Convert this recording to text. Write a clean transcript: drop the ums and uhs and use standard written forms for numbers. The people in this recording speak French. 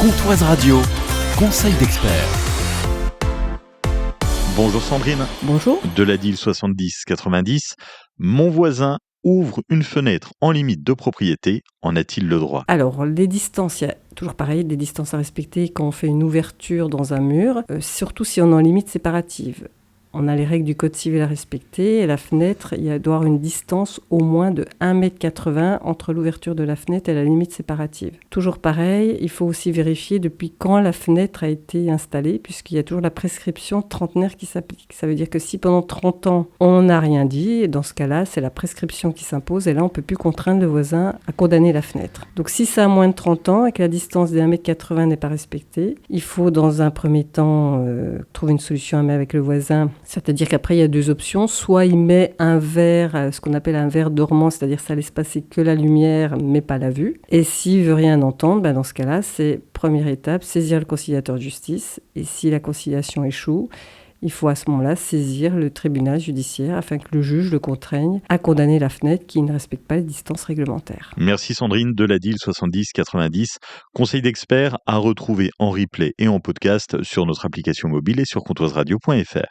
Comptoise Radio, conseil d'expert. Bonjour Sandrine. Bonjour. De la DIL 70-90, mon voisin ouvre une fenêtre en limite de propriété, en a-t-il le droit ? Alors, les distances, il y a toujours pareil, des distances à respecter quand on fait une ouverture dans un mur, surtout si on est en limite séparative. On a les règles du code civil à respecter et la fenêtre, il doit y avoir une distance au moins de 1,80 m entre l'ouverture de la fenêtre et la limite séparative. Toujours pareil, il faut aussi vérifier depuis quand la fenêtre a été installée, puisqu'il y a toujours la prescription trentenaire qui s'applique. Ça veut dire que si pendant 30 ans, on n'a rien dit, dans ce cas-là, c'est la prescription qui s'impose et là, on ne peut plus contraindre le voisin à condamner la fenêtre. Donc si ça a moins de 30 ans et que la distance des 1,80 m n'est pas respectée, il faut dans un premier temps trouver une solution à mettre avec le voisin. C'est-à-dire qu'après, il y a deux options. Soit il met un verre, ce qu'on appelle un verre dormant, c'est-à-dire ça laisse passer que la lumière, mais pas la vue. Et s'il veut rien entendre, dans ce cas-là, c'est première étape, saisir le conciliateur de justice. Et si la conciliation échoue, il faut à ce moment-là saisir le tribunal judiciaire afin que le juge le contraigne à condamner la fenêtre qui ne respecte pas les distances réglementaires. Merci Sandrine de la DIL 70-90. Conseil d'expert à retrouver en replay et en podcast sur notre application mobile et sur comptoiseradio.fr.